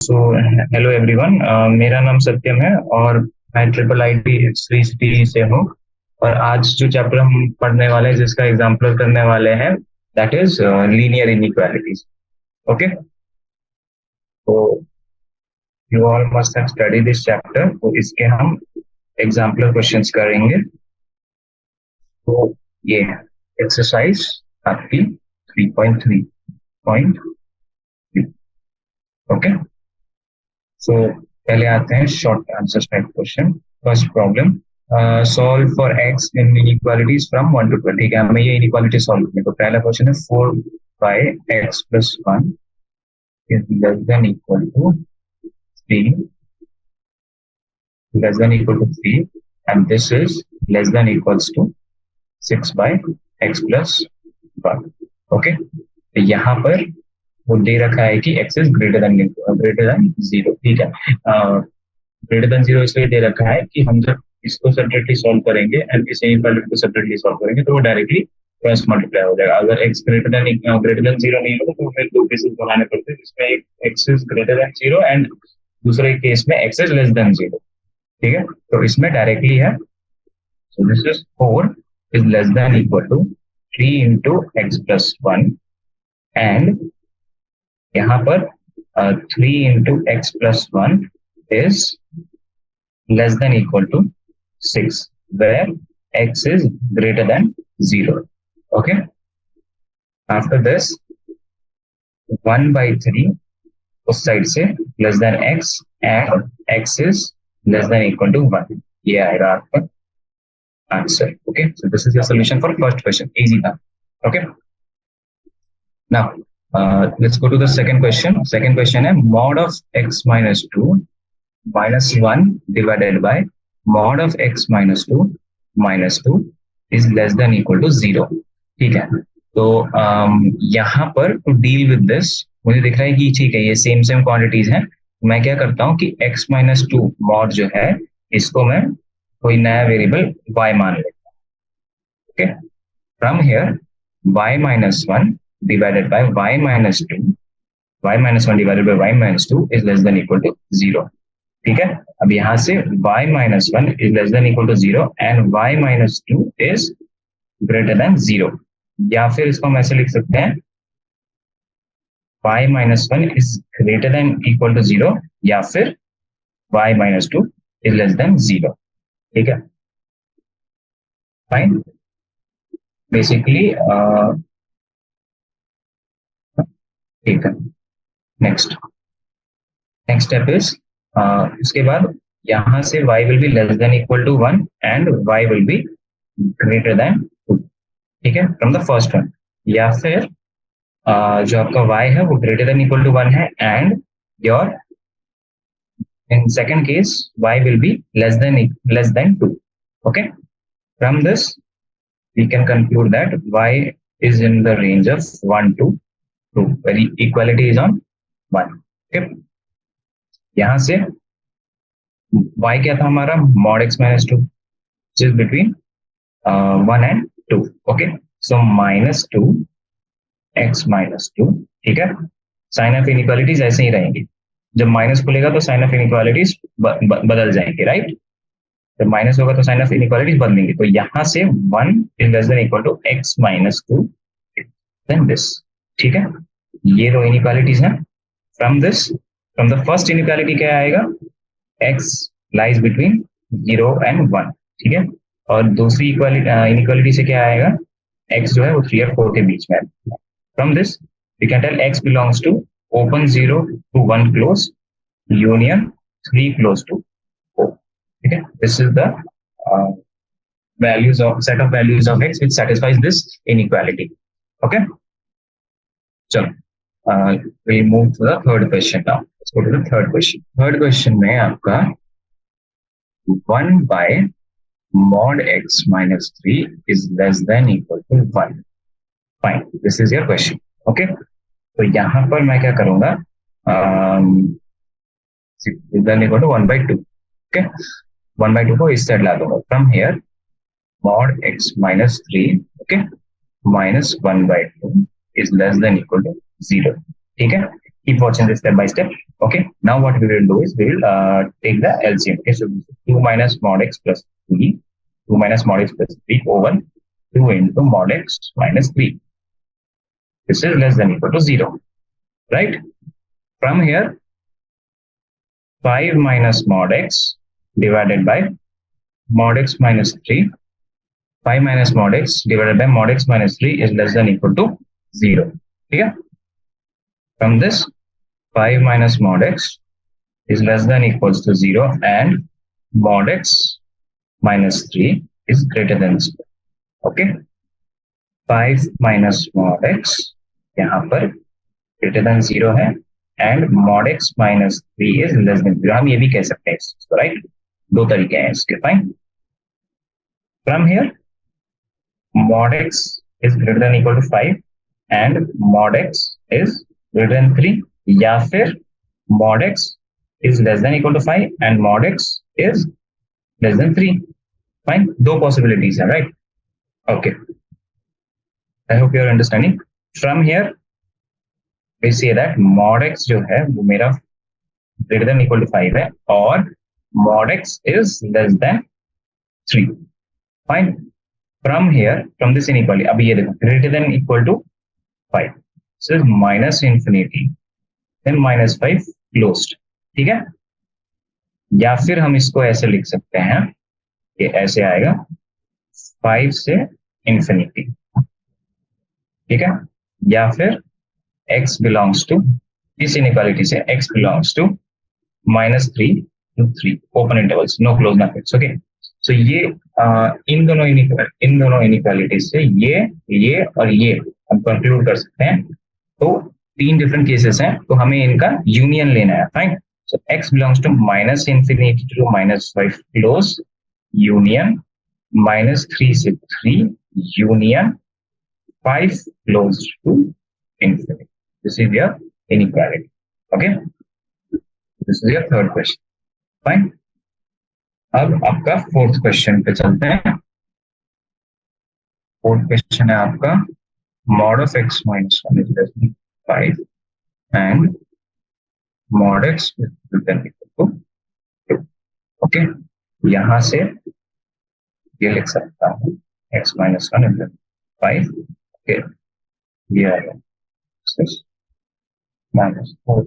So hello everyone, मेरा नाम सत्यम है और मैं ट्रिपल आईटी श्री सिटी से हूँ। और आज जो चैप्टर हम पढ़ने वाले हैं, जिसका एग्जाम्पल करने वाले हैं, that is linear inequalities. Okay, तो you all must have study this chapter, तो इसके हम एग्जाम्पलर क्वेश्चंस करेंगे। तो ये एक्सरसाइज आपकी 3.3 ओके। सो पहले आते हैं short answer type question. First problem, solve for x in inequalities from 1 to 12। ठीक है, हमें ये इनइक्वालिटी सॉल्व करनी है। तो पहला क्वेश्चन है 4 by x plus 1 is less than equal to 3 and this is less than equals to 6 by x plus 1। Okay, तो यहाँ पर वो दे रखा है कि x इज ग्रेटर देन 0। ठीक है, ग्रेटर देन 0 इसलिए दे रखा है कि हम जब इसको सेपरेटली सॉल्व करेंगे एंड इस इनइक्वालिटी को सेपरेटली सॉल्व करेंगे तो वो डायरेक्टली क्रॉस मल्टीप्लाई हो जाएगा। अगर x ग्रेटर देन 0 नहीं होगा तो हमें दो केसेस बनाने पड़ते हैं, जिसमें एक x is greater than 0 and दूसरे केस में x इज लेस देन 0। ठीक है, तो इसमें डायरेक्टली है। So this is 4 is less than equal to 3 into x+1 and यहाँ पर 3 into x+1 is less than equal to 6 where x is greater than 0। okay, after this 1/3 उस side से less than x and x is less than equal to 1। ये आएगा आपका आंसर। Okay, so this is your solution for first question, easy था। Okay, now let's go to the second question. Second question है mod of x minus 2 minus 1 divided by mod of x minus 2 minus 2 is less than equal to 0। ठीक है, तो यहाँ पर to deal with this मुझे दिख रहा है कि ठीक है ये सेम सेम क्वांटिटीज हैं। मैं क्या करता हूँ कि x minus 2 mod जो है इसको मैं कोई नया वेरिएबल y मान लेता हूँ। Okay, from here y minus 1 divided by y minus 2, y minus 1 divided by y minus 2 is less than equal to 0। ठीक है, अब यहां से y minus 1 is less than equal to 0 and y minus 2 is greater than 0। या फिर इसको हम ऐसे लिख सकते हैं y minus 1 is greater than equal to 0 या फिर y minus 2 is less than 0। ठीक है, फाइन। बेसिकली ठीक है, नेक्स्ट स्टेप इज उसके बाद यहां से y will be less than equal to 1 and y will be greater than 2। ठीक है, फ्रॉम द फर्स्ट वन। या फिर जो आपका y है वो ग्रेटर देन इक्वल टू 1 है and your in second case y will be less than 2। Okay, from this we can conclude that y is in the range of 1 to 2 where equality is on 1। okay? यहां से y क्या था हमारा mod x minus 2 which is between 1 and 2। okay, so minus 2 x minus 2। ठीक है, sign of inequalities ऐसे ही रहेंगी। जब माइनस खुलेगा तो साइन ऑफ इनइक्वालिटीज बदल जाएंगे, राइट। जब माइनस होगा तो साइन ऑफ इनइक्वालिटीज बदलेंगे। तो यहां से 1 is less than equal to x minus 2 then this. ठीक है, ये दो इनइक्वालिटीज हैं। फ्रॉम द फर्स्ट इनइक्वालिटी क्या आएगा, x लाइज बिटवीन 0 and 1। ठीक है, और दूसरी इनइक्वालिटी से क्या आएगा, x जो है वो 3 और 4 के बीच में है। From this we can tell x belongs to open 0 to 1 close union 3 close to 4। ठीक है, this is the set of values of x which satisfies this inequality। okay, चलो we'll move to the third question now। Let's go to the third question। Third question में आपका 1 by mod x minus 3 is less than equal to 1। Fine, this is your question। okay, तो यहाँ पर मैं क्या करूंगा, then equal to 1/2। okay, 1/2 को इस साइड ला दूंगा। From here mod x minus 3 okay minus 1/2 is less than equal to 0। ठीक है, keep watching this step by step. Okay, now what we will do is we will take the LCM. Okay, so 2 minus mod x plus 3, 2 minus mod x plus 3 over 2 into mod x minus 3. This is less than equal to 0, right? From here, 5 minus mod x divided by mod x minus 3, 5 minus mod x divided by mod x minus 3 is less than equal to 0. Okay? From this, 5 minus mod x is less than equals to 0 and mod x minus 3 is greater than 0. Okay? 5 minus mod x यहाँ पर greater than 0 है and mod x minus 3 is less than 0. हम ये भी कह सकते हैं इसको, right? दो तरीके हैं इसके, fine. From here, mod x is greater than equal to 5 and mod x is greater than 3, या फिर mod x is less than equal to 5 and mod x is less than 3. Fine, दो possibilities हैं, right? Okay, I hope you are understanding. From here we say that mod x जो है वो मेरा greater than equal to 5 है और mod x is less than 3. Fine. From here, from this inequality, अब ये देखो greater than equal to 5, so minus infinity, then minus 5 closed. ठीक है, या फिर हम इसको ऐसे लिख सकते हैं कि ऐसे आएगा 5 से infinity. ठीक है, या फिर x belongs to, इस inequality से x belongs to minus 3 to 3 open intervals, no close brackets. Okay, so ये इन दोनों इनइक्वालिटीज से ये और ये हम कंक्लूड कर सकते हैं. तो 3 डिफरेंट केसेस हैं, तो हमें इनका यूनियन लेना है. Fine, so x belongs to minus infinity to minus 5 close union, minus 3 से 3 union, 5 close to infinity. This is your inequality. Okay, this is your third question. Fine, अब आपका फोर्थ क्वेश्चन पे चलते हैं. फोर्थ क्वेश्चन है आपका mod of x minus 1 is less than 5 and mod x is less than equal to 2. Okay, यहां से ये लिख सकता हूं x minus 1 is less than 5. Okay, ये आएगा minus 4.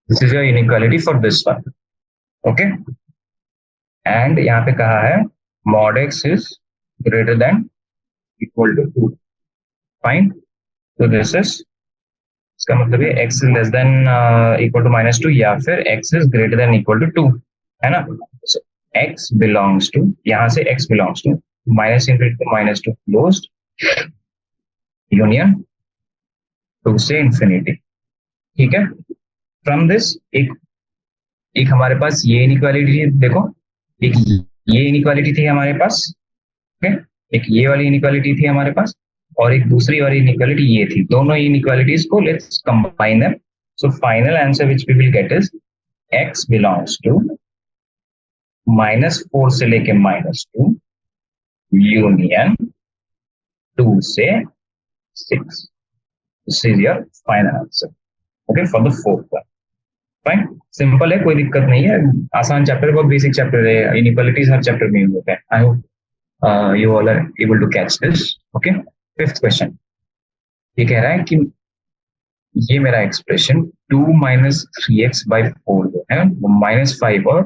This is your inequality for this one. Okay, and यहाँ पे कहा है mod x is greater than equal to 2. Fine, तो दिस इज, इसका मतलब है x is less than equal to minus 2 या फिर x is greater than equal to 2, है ना. so x belongs to, यहाँ से x belongs to minus infinity to minus 2 closed union 2 से infinity. ठीक है, फ्रॉम दिस एक हमारे पास ये इनइक्वालिटी, देखो एक ये इनइक्वालिटी थी हमारे पास. ओके, एक ये वाली इनइक्वालिटी थी हमारे पास और एक दूसरी वाली इनइक्वालिटी ये थी. दोनों इनइक्वालिटीज को let's combine them. So final answer which we will get is x belongs to -4 से लेके -2 यूनियन 2 से 6. This is your final answer. Okay, for the fourth one. Fine, simple है, कोई दिक्कत नहीं है, आसान चैप्टर, बहुत बेसिक चैप्टर है. इनइक्वालिटीज हर चैप्टर में यूज होते हैं. I hope you all are able to catch this. Okay, fifth question ये कह रहा है कि ये मेरा एक्सप्रेशन 2 minus 3x by 4 जो है वो -5 और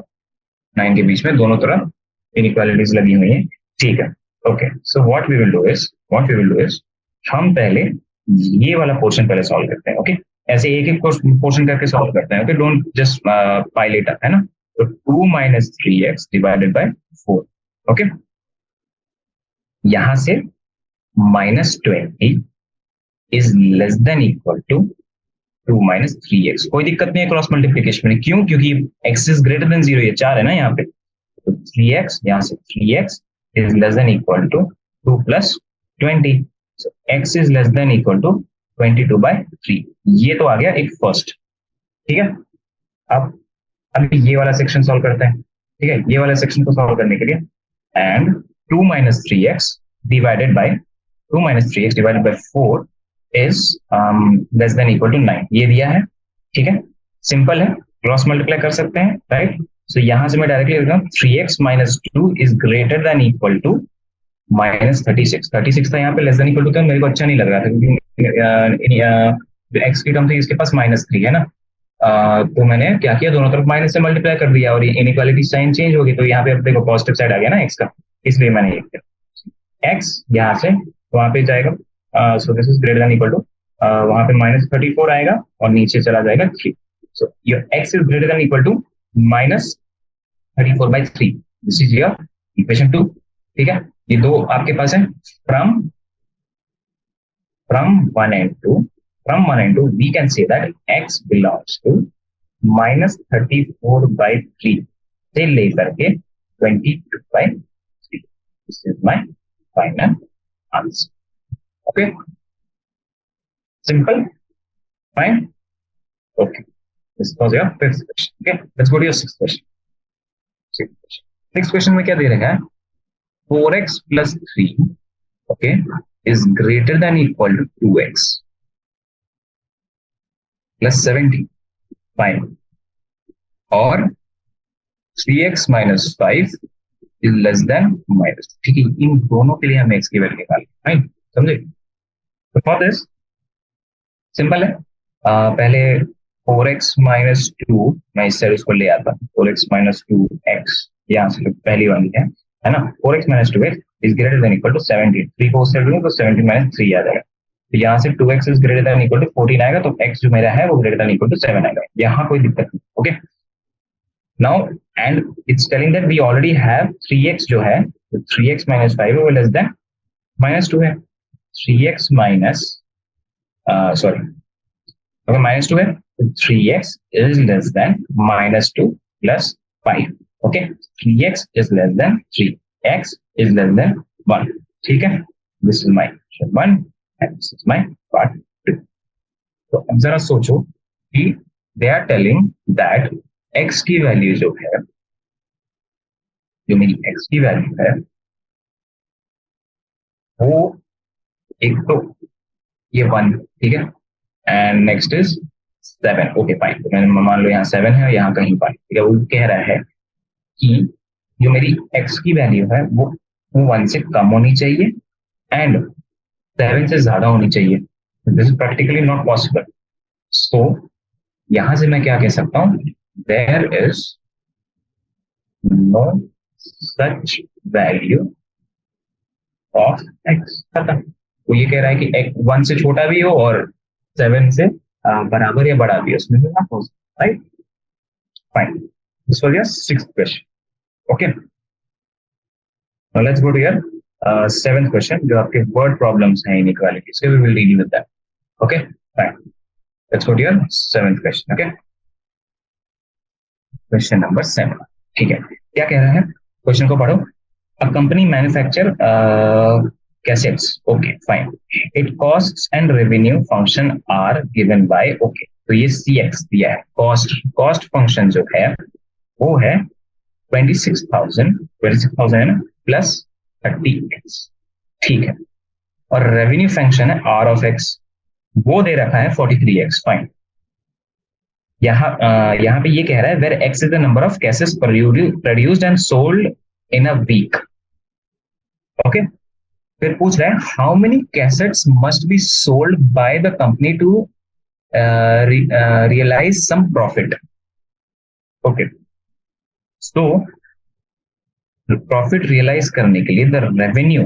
9 के बीच में दोनों तरफ इनइक्वालिटीज लगी हुई है. ठीक है, okay, so what we will do is हम पहले ये वाला पोर्शन पहले सॉल्व करते हैं. ओके, ऐसे एक एक पोर्शन करके सॉल्व करते हैं. Okay, don't just pile it up, है ना. तो 2 minus 3x divided by 4. Okay, यहां से -20 is less than equal to 2 minus 3x. कोई दिक्कत नहीं है क्रॉस मल्टीप्लीकेशन में. क्यों? क्योंकि x इज ग्रेटर देन 0, ये 4 है ना यहाँ पे. तो 3x, यहाँ से 3x is less than equal to 2 plus 20. So x is less than equal to 22/3. ये तो आ गया एक फर्स्ट. ठीक है, अब ये वाला सेक्शन सॉल्व करते हैं. ठीक है, ये वाला सेक्शन को सॉल्व करने के लिए and 2 minus 3x divided by 4 is less than equal to 9, ये दिया है, ठीक है, सिंपल है, क्रॉस मल्टीप्लाई कर सकते हैं, राइट। सो यहां से मैं डायरेक्टली लिख रहा हूँ 3x-2 is greater than equal to -36। 36 था यहाँ पे, लेस देन इक्वल टू था, मेरे को अच्छा नहीं लग रहा था क्योंकि एक्स की टर्म थी, इसके पास -3 है ना। तो मैंने क्या किया, दोनों तरफ माइनस से मल्टीप्लाई कर दिया और इनइक्वालिटी साइन चेंज हो गई, तो यहाँ पे अब देखो पॉजिटिव साइड आ गया ना एक्स का, इसलिए मैंने ये किया। एक्स यहाँ से वहां पे जाएगा, so this is greater than equal to, वहां पे -34 आएगा और नीचे चला जाएगा 3। So your X is greater than equal to -34/3, this is your equation 2, ठीक है। ये दो आपके पास है, from from 1 and 2 we can say that x belongs to -34/3 से लेकर के 22/3. This is my final answer. Okay, simple, fine. Okay, this was your fifth question. Okay, let's go to your sixth question. Sixth question में क्या दे रखा है, 4x plus 3, okay, is greater than equal to 2x plus 70, fine, और 3x minus 5 is less than minus, ठीक है, इन दोनों के लिए हमें x की वैल्यू निकालनी, फाइन, समझे। तो फॉर दिस सिंपल है, पहले 4x minus 2 मैं इस साइड उसको ले आता, 4x minus 2x यहाँ से पहली वाली है ना, 4x minus 2x is greater than equal to 17, 3 को उससे तो 17 minus 3 आ जाएगा, तो यहाँ से 2x is greater than equal to 14 आएगा, तो x जो मेरा है वो greater than equal to 7 आएगा, यहाँ कोई दिक्कत नहीं, okay. Now and it's telling that we already have 3x जो है, तो 3x minus 5 है वो less than -2 है, 3x minus sorry, अगर -2 है तो 3x is less than -2 plus 5, okay, 3x is less than 3, x is less than 1, ठीक है। This is my question 1 and this is my part 2. तो अब जरा सोचो कि they are telling that x की वैल्यू जो है, जो मेरी x की वैल्यू है वो एक तो ये 1, ठीक है, and next is 7, okay fine, तो मैंने मान लो यहाँ 7 है, यहाँ कहीं पर, ठीक है, वो कह रहा है कि जो मेरी x की वैल्यू है वो 1 से कम होनी चाहिए एंड 7 से ज्यादा होनी चाहिए, this is practically not possible. So यहां से मैं क्या कह सकता हूं, there is no such value of x, खत्म। वो ये कह रहा है कि x 1 से छोटा भी हो और 7 से बराबर या बड़ा भी, उसमें से ना हो, right, fine. This was your sixth question, okay. Now let's go to your seventh question, जो आपके वर्ड प्रॉब्लम्स हैं इनइक्वालिटीज के, we will deal with that, okay fine. Let's go to your seventh question, okay, question number 7, ठीक है, क्या कह रहा है, क्वेश्चन को पढ़ो। A company manufacture cassettes, okay fine, it costs and revenue function are given by, okay, तो ये cx दिया है, cost function जो है वो है 26,000 है ना, प्लस 30x, ठीक है, और रेवेन्यू फंक्शन है r of x, वो दे रखा है 43x, फाइन। यहाँ पे ये कह रहा है where x is the number of cases produced and sold in a week, okay. फिर पूछ रहा है how many cassettes must be sold by the company to realise some profit, okay. So profit realise करने के लिए the revenue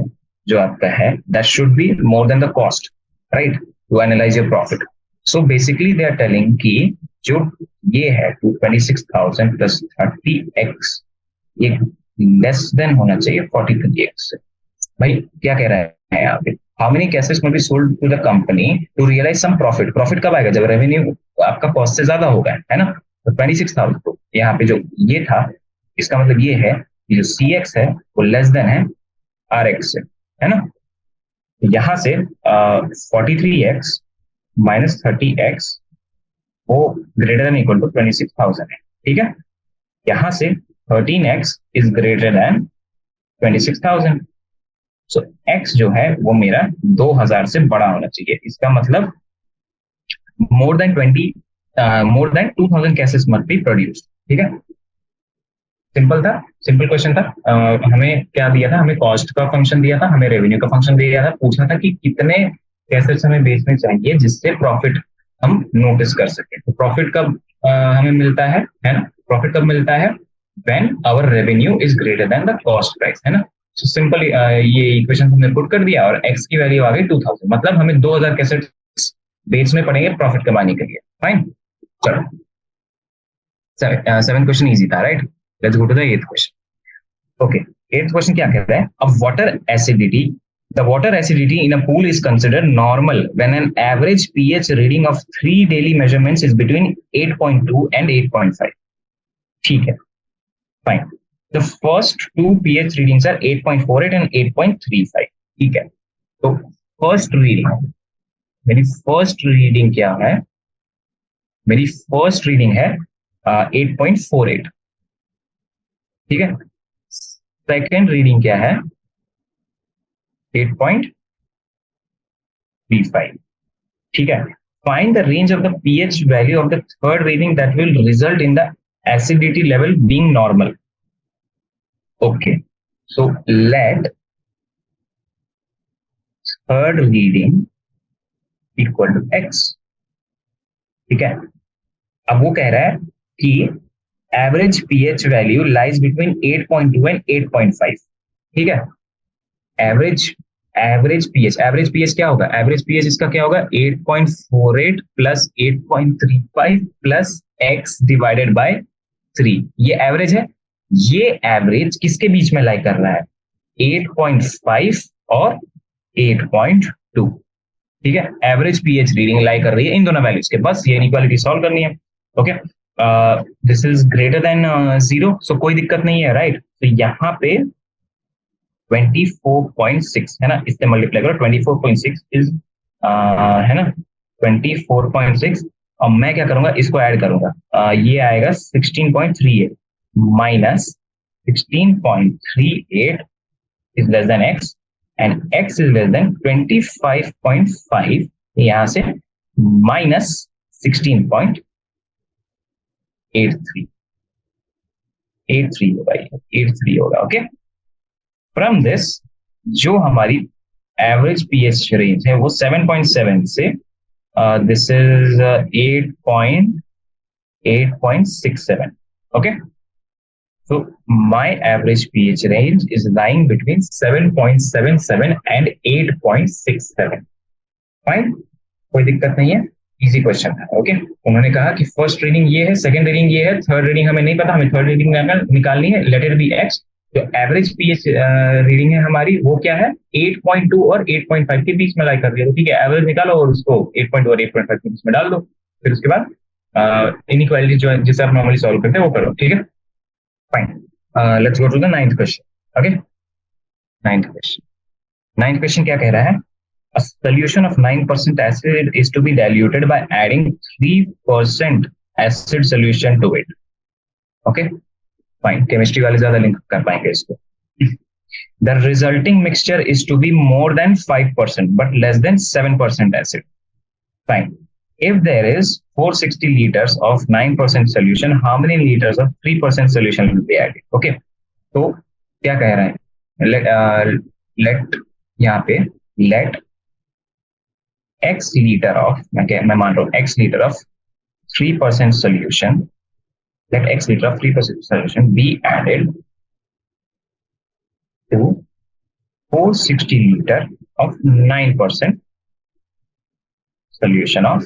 जो आपका है that should be more than the cost, right, to analyse your profit. So basically they are telling कि जो ये है 26,000 प्लस 30x, ये लेस देन होना चाहिए 43x से। भाई क्या कह रहा है यहाँ पे, हाउ मेनी कैसेट्स में be sold to the company to realise some profit, profit कब आएगा, जब रेवेन्यू आपका कॉस्ट से ज्यादा होगा, है ना, तो 26,000, तो यहाँ पे जो ये था इसका मतलब ये है कि जो CX है वो लेस देन है RX से, है ना, यहां से 43x माइनस 30x वो ग्रेटर देन इक्वल टू 26,000 है, ठीक है, यहां से 13x is greater then 26,000, so x जो है वो मेरा 2000 से बड़ा होना चाहिए। इसका मतलब more than 2000 cases must be produce. ठीक है, सिंपल था, सिंपल क्वेश्चन था। हमें क्या दिया था, हमें कॉस्ट का फंक्शन दिया था, हमें रेवेन्यू का फंक्शन दिया था, पूछा था कि कितने कैसेट्स हमें बेचने चाहिए जिससे प्रॉफिट हम नोटिस कर सके। तो प्रॉफिट कब हमें मिलता है ना, प्रॉफिट कब मिलता है, when our revenue is greater than the cost price, है ना। सो सिंपली ये इक्वेशन हमने पुट कर दिया और एक्स की वैल्यू आ गई 2000, मतलब हमें 2000 कैसेट बेचने पड़ेंगे प्रॉफिट कमाने के लिए। फाइन, चलो सेवन क्वेश्चन इजी था, right. Let's go to the eighth question. Okay, eighth question क्या कहता है, अब water acidity, the water acidity in a pool is considered normal when an average pH reading of 3 daily measurements is between 8.2 and 8.5। ठीक है, fine। The first two pH readings are 8.48 and 8.35। ठीक है, तो first reading, मेरी first reading क्या है, मेरी first reading है 8.48। ठीक है, सेकेंड रीडिंग क्या है, 8.35। ठीक है, find the range of the pH value of the third reading that will result in the acidity level being normal। Okay, so let third reading equal to x। ठीक है, अब वो कह रहा है कि average pH value lies between 8.2 and 8.5। ठीक है, एवरेज एवरेज पीएच क्या होगा, एवरेज पीएच इसका क्या होगा, 8.48 plus 8.35 plus x divided by 3। ये एवरेज है, ये एवरेज किसके बीच में लाई कर रहा है, 8.5 और 8.2। ठीक है, एवरेज पीएच रीडिंग लाई कर रही है इन दोनों वैल्यूज के, बस ये इनइक्वालिटी सॉल्व करनी है। Okay, this is greater than 0, सो कोई दिक्कत नहीं है, राइट। तो यहाँ पे 24.6 है ना, इससे मल्टीप्लाई करो, 24.6 इज है ना 24.6, और मैं क्या करूंगा, इसको ऐड करूंगा, ये आएगा 16.38 minus 16.38 is less then x and x is less then 25.5, यहां से माइनस 16.83 होगा, 83 होगा। ओके, फ्रॉम दिस जो हमारी एवरेज पीएच रेंज है वो 7.7 से this is 8.67। Okay, so my average pH range is lying between 7.77 and 8.67। Fine, कोई दिक्कत नहीं है, इजी क्वेश्चन है। ओके, उन्होंने कहा कि फर्स्ट रीडिंग ये है, सेकंड रीडिंग ये है, थर्ड रीडिंग हमें नहीं पता, हमें थर्ड रीडिंग निकालनी है, लेट इट बी एक्स। जो एवरेज पीएच रीडिंग है हमारी वो क्या है, 8.2 और 8.5 के बीच में लाई कर रही है। तो ठीक है, एवरेज निकालो और उसको 8.2 और 8.5 के बीच में डाल दो, फिर उसके बाद इनइक्वालिटी जो जिसे आप नॉर्मली सॉल्व करते हैं वो करो। ठीक है, fine। Let's go to the ninth question। Okay, ninth question क्या कह रहा है, a solution of 9% acid is to be diluted by adding 3% acid solution to it। Okay, fine, chemistry वाले ज्यादा लिंक कर पाएंगे इसको। The resulting mixture is to be more than 5% but less than 7% acid। Fine, if there is 460 liters of 9% solution, how many liters of 3% solution will be added? Okay, तो क्या कह रहे हैं, let यहाँ पे let x liter of, मैं मान रहा हूँ x liter of 3% solution, let x liter of 3% solution be added to 460 liter of 9% solution of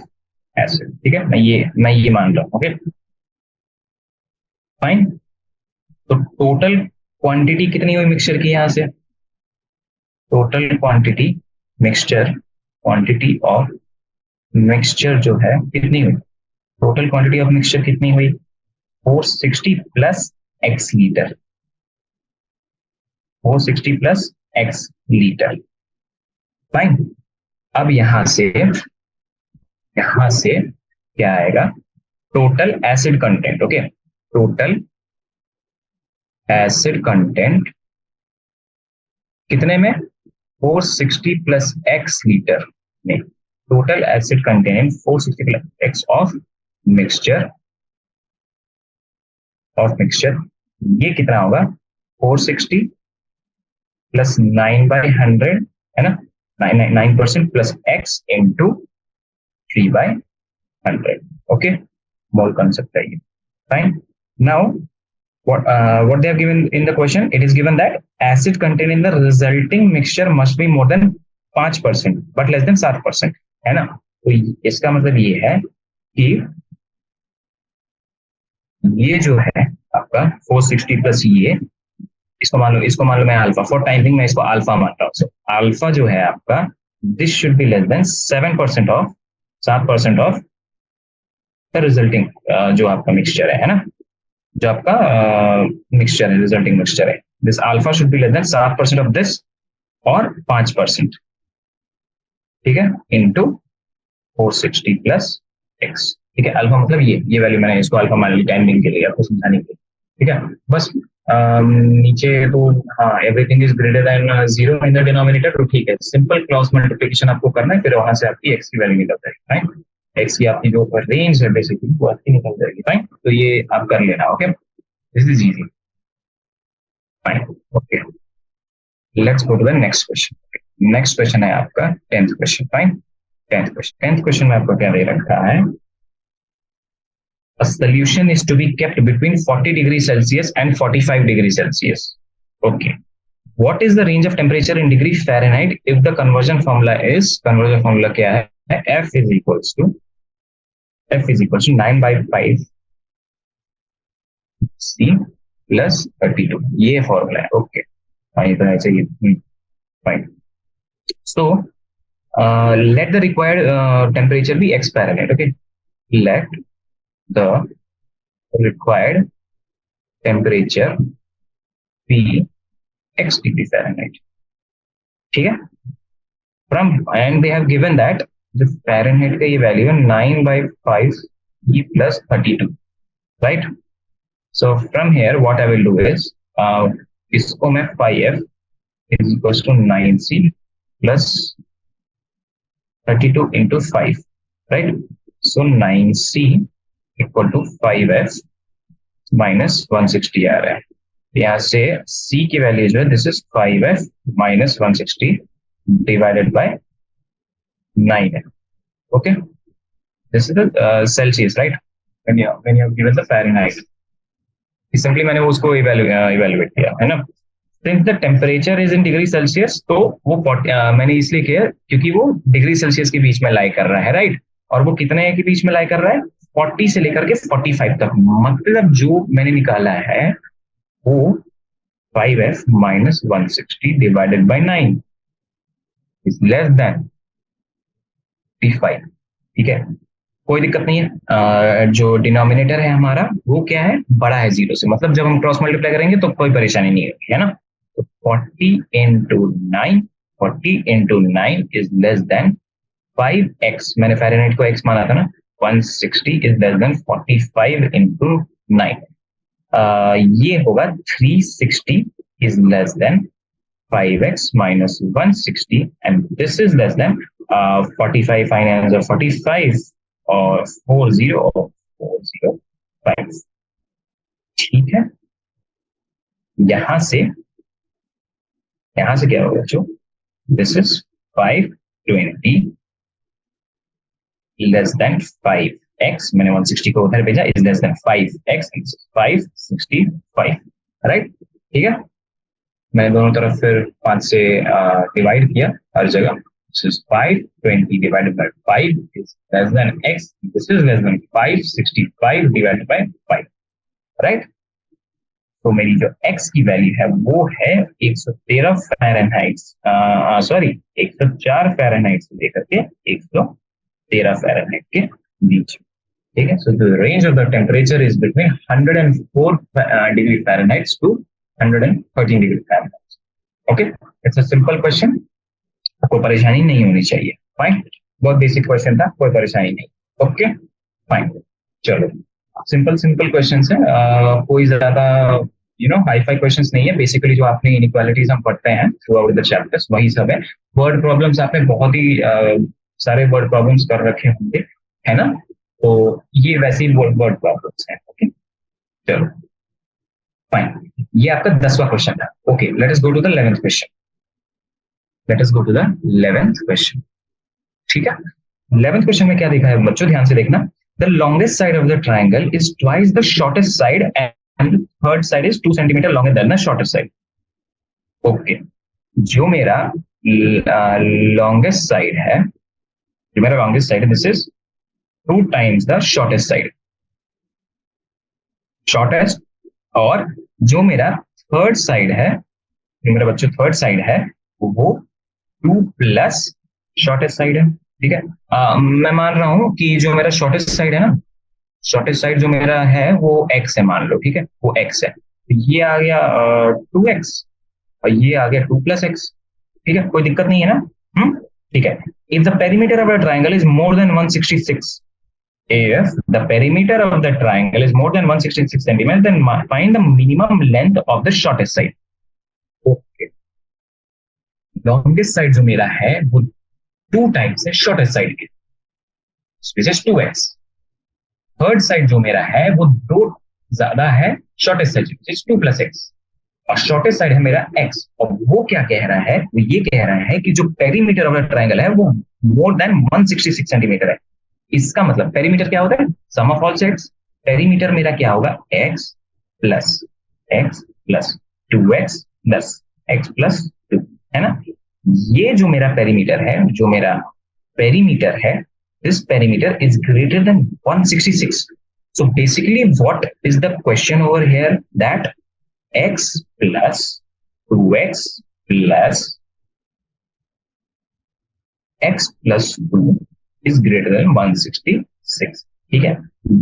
acid. ठीक है, मैं ये मान रहा हूं। Okay, fine. तो टोटल क्वांटिटी कितनी हुई मिक्सचर की, यहां से total quantity mixture, quantity of mixture जो है कितनी हुई, टोटल क्वांटिटी ऑफ मिक्सचर कितनी हुई, 460 plus x litre, 460 plus x litre. Fine, अब यहां से क्या आएगा, total acid content. Okay, total acid content कितने में, 460 प्लस x लीटर में total acid contain 460 plus x of mixture ये कितना होगा 460 प्लस 9/100 है ना 9% plus x into 3/100 okay mole concept है ये fine now what they have given in the question, it is given that acid contained in the resulting mixture must be more than 5% but less than 7% है ना तो इसका मतलब ये है कि ये जो है आपका 460 प्लस ये इसको मान लो मैं अल्फा फॉर टाइमिंग मैं इसको अल्फा मानता हूँ सो अल्फा जो है आपका this should be less then 7% of the resulting जो आपका मिक्सचर है ना जो आपका मिक्सचर है रिजल्टिंग मिक्सचर है this alpha should be less then 7% of this और 5% ठीक है इनटू 460 प्लस x ठीक है अल्फा मतलब ये वैल्यू मैंने इसको अल्फा मान ली टाइमिंग के लिए आपको समझाने के लिए ठीक है बस नीचे तो हाँ everything is greater than 0 in the denominator तो ठीक है सिंपल क्रॉस मल्टीप्लिकेशन आपको करना है फिर वहां से आपकी x की वैल्यू निकल जाएगी राइट x की आपकी जो रेंज है बेसिकली वो आपकी निकल जाएगी फाइन तो ये आप कर लेना okay this is easy fine okay let's go to the next question है आपका 10th question fine 10th question में आपको क्या दे रखा है a solution is to be kept between 40 degrees Celsius and 45 degrees Celsius okay what is the range of temperature in degree Fahrenheit if the conversion formula क्या है f is equals to 9/5 c plus 32 ये formula है okay fine तो ऐसे ही fine so let the required temperature be x Fahrenheit okay let the required temperature be x degree Fahrenheit ठीक है from and they have given that जो Fahrenheit का ये वैल्यू है 9/5 e plus 32 right so from here what I will do is इसको मैं 5f is equals to 9c plus 32 into 5 right so 9c equal to 5f minus 160 आ रहा है यहाँ से c की वैल्यू जो है this is 5f minus 160 divided by 9 है okay this is the Celsius right when you have given the Fahrenheit simply मैंने उसको इवेल्युएट किया है ना since the temperature is in degree Celsius तो वो मैंने इसलिए किया क्योंकि वो डिग्री सेल्सियस के बीच में लाई कर रहा है राइट और वो कितने के बीच में लाई कर रहा है 40 से लेकर के 45 तक मतलब जो मैंने निकाला है वो 5f minus 160 divided by 9 is less then 55 ठीक है कोई दिक्कत नहीं है जो डिनोमिनेटर है हमारा वो क्या है बड़ा है 0 से मतलब जब हम क्रॉस मल्टीप्लाई करेंगे तो कोई परेशानी नहीं होगी है ना तो 40 into 9 is less then 5x मैंने फ़ारेनहाइट को x माना था ना 160 is less than 45 into 9 ये होगा 360 is less than 5x minus 160 and this is less than 45 fine answer 45 और 40 और 405 ठीक है यहां से क्या होगा जो this is 520 less than 5x मैंने 160 को उधर भेजा is less than 5x 565 right ठीक है मैंने दोनों तरफ फिर 5 से डिवाइड किया हर जगह this is 520 divided by 5 is less than x this is less than 565 divided by 5 right तो मेरी जो x की वैल्यू है वो है 113 फ़ारेनहाइट सॉरी 104 फ़ारेनहाइट से लेकर के 113 फ़ारेनहाइट के बीच ठीक है so the range of the temperature is between 104 degree Fahrenheit to 113 degree Fahrenheit okay it's a simple question आपको परेशानी नहीं होनी चाहिए फाइन बहुत बेसिक क्वेश्चन था कोई परेशानी नहीं ओके फाइन चलो सिंपल क्वेश्चन है कोई ज्यादा हाई फाई क्वेश्चंस नहीं है, बेसिकली जो आपने इनइक्वालिटीज हम पढ़ते हैं थ्रू आउट द चैप्टर्स वही सब है। वर्ड प्रॉब्लम्स आपने बहुत ही सारे वर्ड प्रॉब्लम्स कर रखे होंगे, है ना? तो ये वैसे ही वर्ड प्रॉब्लम्स हैं। ओके, चलो फाइन, ये आपका 10वां क्वेश्चन था। Okay, let us go to the 11th question. Let us go to the 11th question. ठीक है, 11th क्वेश्चन में क्या देखा है बच्चों, ध्यान से देखना। The longest side of the triangle is twice the shortest side and third side is 2 centimetre longer than the shortest side. Okay, जो मेरा लॉन्गेस्ट साइड है, जो मेरा लॉन्गेस्ट साइड है, this is 2 times the shortest side, shortest. और जो मेरा third side है, जो मेरा बच्चों थर्ड साइड है, वो 2 प्लस शॉर्टेस्ट साइड है। ठीक है, मैं मान रहा हूं कि जो मेरा शॉर्टेस्ट साइड है ना, शॉर्टेस्ट साइड जो मेरा है वो x है, मान लो। ठीक है, वो x है, तो ये आ गया 2x और ये आ गया 2 प्लस x। ठीक है, कोई दिक्कत नहीं है ना? ठीक है। If the perimeter of the triangle is more than 166, if the perimeter of the triangle is more than 166 centimeters, then find the minimum length of the shortest side. Okay, longest side जो मेरा है वो 2 times है shortest side के, which is 2x। Third side जो मेरा है वो 2 ज्यादा है shortest side, which is 2 plus x। और शॉर्टेस्ट साइड है मेरा x, और वो क्या कह रहा है, वो ये कह रहा है कि जो पेरीमीटर ऑफ द ट्राइंगल है वो मोर देन 166 सेंटीमीटर है। इसका मतलब पेरीमीटर क्या होता है, सम ऑफ ऑल साइड्स। पेरीमीटर मेरा क्या होगा, x plus 2x plus x plus 2, है ना? ये जो मेरा पेरीमीटर है, जो मेरा पेरीमीटर है, this perimeter is greater than 166. So basically what is the question over here, that x plus 2x plus x plus 2 is greater than 166। ठीक है,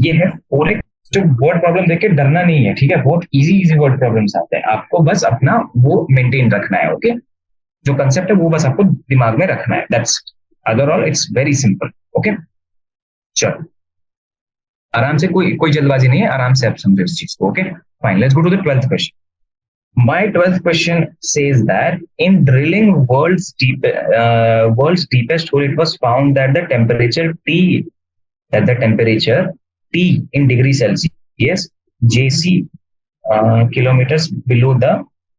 ये है 4x। जो वर्ड प्रॉब्लम देख के डरना नहीं है, ठीक है, बहुत इजी वर्ड प्रॉब्लम्स आते हैं, आपको बस अपना वो मेंटेन रखना है। ओके, जो कंसेप्ट है वो बस आपको दिमाग में रखना है, that's overall it's very simple. Okay, चलो आराम से, कोई जल्दबाजी नहीं है, आराम से आप समझो इस चीज को। Okay fine, let's go to the 12th question. My 12th question says that in drilling world's deepest hole, it was found that the temperature T in degree Celsius, JC kilometers below the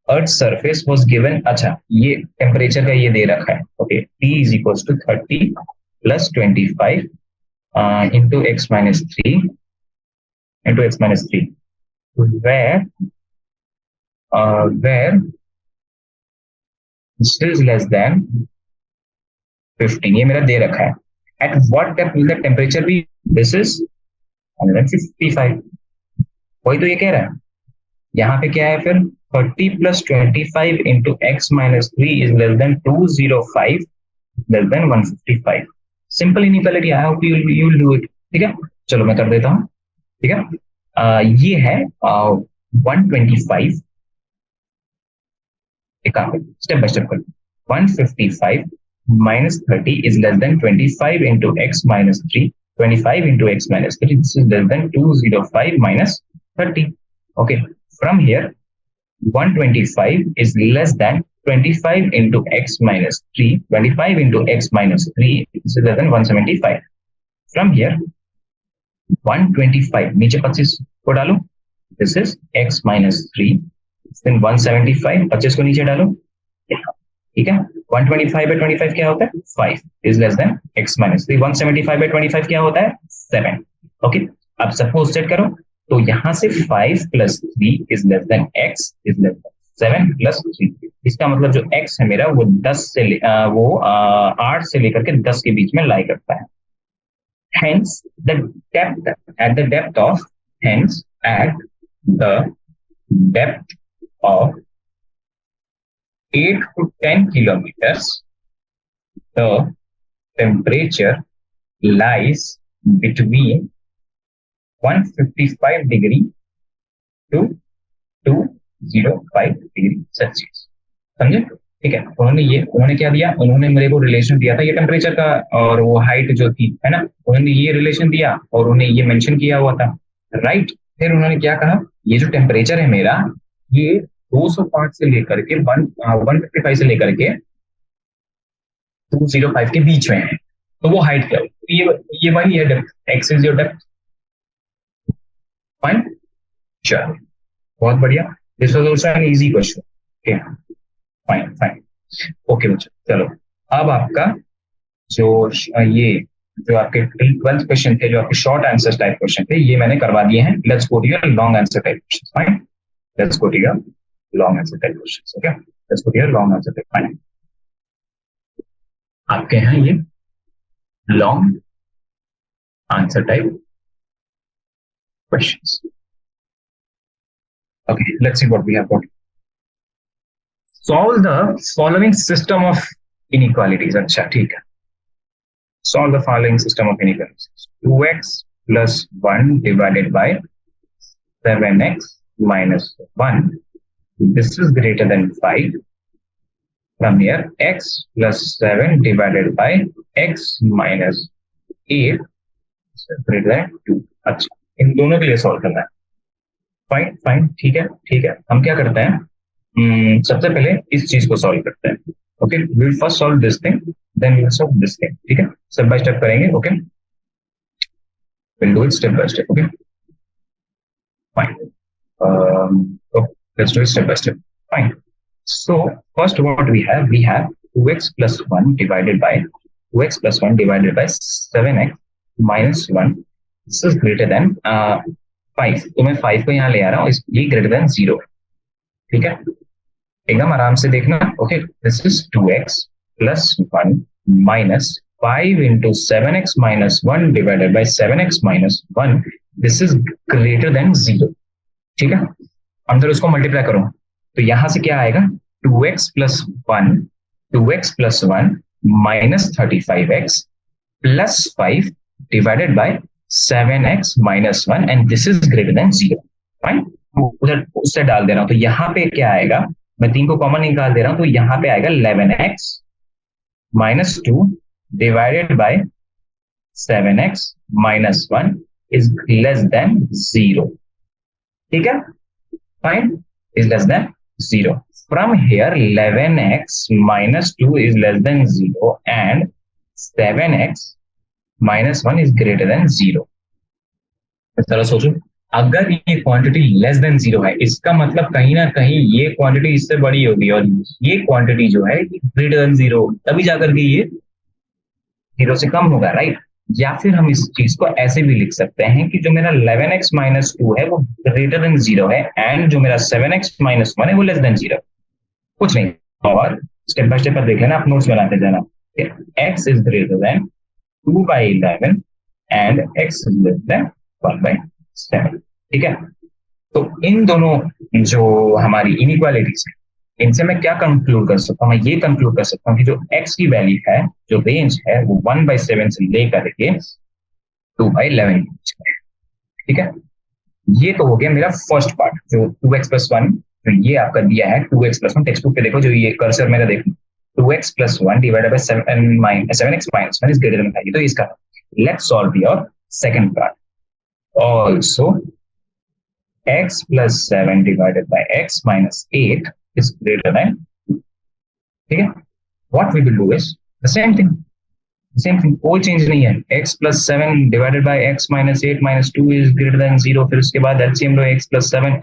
Earth's surface was given। अच्छा, ये temperature का ये दे रखा है। Okay, T is equals to 30 plus 25 into x minus 3 where this is less than 15, ये मेरा दे रखा है। At what depth will the temperature be? This is 155। वही तो ये कह रहा है। यहाँ पे क्या है फिर, 30 plus 25 into x minus 3 is less than 205 less than 155। Simple inequality, I hope you will do it. ठीक है, चलो मैं कर देता हूँ। ठीक है, ये है 125, स्टेप बाय स्टेप कर। 155 minus 30 is less than 25 into x minus 3, 25 into x minus 3, this is less than 205 minus 30। Okay, from here 125 is less than 25 into x minus 3, 25 into x minus 3, this is less than 175। From here 125 नीचे 25 को डालो, this is x minus 3, then 175 25 को नीचे डालो। ठीक है, 125 by 25 क्या होता है, 5 is less than x minus 3। 175 by 25 क्या होता है, 7। ओके, अब सपोज सेट करो, तो यहां से 5 plus 3 is less than x is less than 7 plus 3। इसका मतलब जो x है मेरा वो 10 से 8 से लेकर के 10 के बीच में लाई करता है। Hence the depth at the depth of 8 to 10 kilometers, the temperature lies between 155 degree to 205 degree Celsius. समझे? ठीक है, उन्होंने क्या दिया, उन्होंने मेरे को रिलेशन दिया था ये टेम्परेचर का, और वो हाइट जो थी, है ना, उन्होंने ये रिलेशन दिया और उन्हें ये मेंशन किया हुआ था, राइट। फिर उन्होंने क्या कहा, ये जो टेम्परेचर है मेरा ये 205 से लेकर के 155 से लेकर के 205 के बीच में है, तो वो हाइट क्या होगी? ये वही है depth, x is your depth. Fine, चलो बहुत बढ़िया। This was also an easy question. Okay fine fine. Okay बच्चों चलो, अब आपका जो ये जो आपके 12th क्वेश्चन थे, जो आपके शॉर्ट आंसर टाइप क्वेश्चन थे, ये मैंने करवा दिए हैं। Let's go to your long answer type question. Fine, let's go to your long answer type question. Okay, let's go to your long answer type. Fine, आपके हैं ये long answer type questions. Okay, let's see what we have got. Solve the following system of inequalities. अच्छा ठीक है, solve the following system of inequalities. 2x plus 1 divided by 7x minus 1. This is greater than 5. From here, x plus 7 divided by x minus 8 is greater than 2. अच्छा, इन दोनों के लिए solve करना है। Fine fine, ठीक है ठीक है। हम क्या करते हैं, सबसे पहले इस चीज को सॉल्व करते हैं। Okay, we will first solve this thing, then we will solve this thing. ठीक है, स्टेप बाय स्टेप करेंगे। Okay, will do it step by step. Okay fine, let's do it step by step. Fine, so first what we have 2x plus 1 divided by 2x plus 1 divided by 7x minus 1. This is greater than 5. तो मैं 5 को यहाँ ले आ रहा हूँ, ये greater than 0। ठीक है, एकदम आराम से देखना। Okay, this is 2x plus 1 minus 5 into 7x minus 1 divided by 7x minus 1. This is greater than 0। ठीक है, अंदर उसको मल्टीप्लाई करो तो यहां से क्या आएगा, 2x plus 1 minus 35x plus 5 divided by 7x minus 1 and this is greater than 0। Fine, उधर उससे डाल दे रहा हूं तो यहाँ पे क्या आएगा, मैं 3 को कॉमन निकाल दे रहा हूं तो यहाँ पे आएगा 11x minus 2 divided by 7x minus 1 is less than 0। ठीक है, fine, is less than 0। From here 11x minus 2 is less than 0 and 7x minus 1 is greater than 0। इस तरह सोचो, अगर ये क्वांटिटी लेस देन 0 है, इसका मतलब कहीं ना कहीं ये क्वांटिटी इससे बड़ी होगी और ये क्वांटिटी जो है ग्रेटर देन 0, तभी जाकर के ये 0 से कम होगा, राइट। या फिर हम इस चीज को ऐसे भी लिख सकते हैं कि जो मेरा 11x minus 2 है वो ग्रेटर देन 0 है एंड जो मेरा 7x minus 1 है वो लेस देन 0। कुछ नहीं, और स्टेप बाय स्टेप देख लेना, आप नोट्स बनाते जाना। x is greater than 2 by 11 and x is less than 1 by 7। ठीक है, तो इन दोनों जो हमारी इनइक्वालिटीज है, इनसे मैं क्या कंक्लूड कर सकता हूँ, मैं ये कंक्लूड कर सकता हूँ कि जो x की वैल्यू है, जो रेंज है वो 1 by 7 से लेकर के 2 by 11 के बीच में। ठीक है, ये तो हो गया मेरा फर्स्ट पार्ट, जो 2x plus 1 तो ये आपका दिया है 2x plus 1, टेक्स्ट बुक पे देखो, जो ये कर्सर मेरा देखो 2x plus 1 divided by 7x minus 1 is greater than 5। तो इसका let's solve your second part. Also x plus 7 divided by x minus 8 is greater than 2। ठीक है, what we will do is the same thing, कोई change नहीं है। x plus 7 divided by x minus 8 minus 2 is greater than 0। फिर उसके बाद LCM low, x plus 7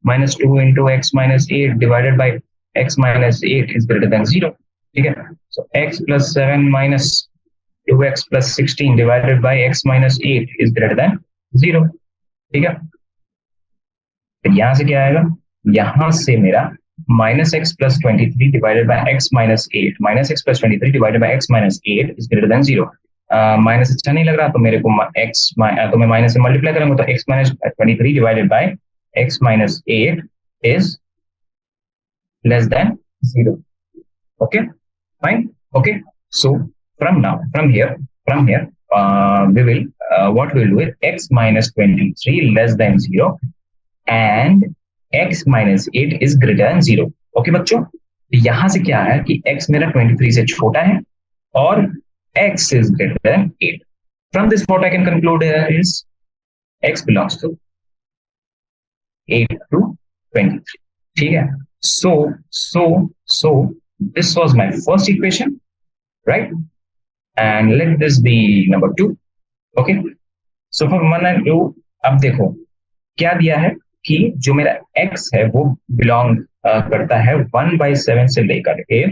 minus 2 into x minus 8 divided by x minus 8 is greater than 0। ठीक है, so x plus 7 minus 2x plus 16 divided by x minus 8 is greater than 0। ठीक है, तो यहां से क्या आएगा, यहां से मेरा minus x plus 23 divided by x minus 8 minus x plus 23 divided by x minus 8 is greater than 0। Minus अच्छा नहीं लग रहा तो मेरे को x तो मैं माइनस से मल्टीप्लाई करूंगा तो x minus 23 divided by x minus 8 is less than 0। okay fine, okay, so from here we will what we will do is x minus 23 less than 0 and x minus 8 is greater than 0। Okay बच्चों, यहां से क्या है कि x मेरा 23 से छोटा है और x is greater than 8। From this what I can conclude is x belongs to 8 to 23। ठीक है. So this was my first equation, right? And let this be number 2. Okay. So for 1 and 2, अब देखो क्या दिया है कि जो मेरा x है वो बिलोंग करता है 1/7 से लेकर के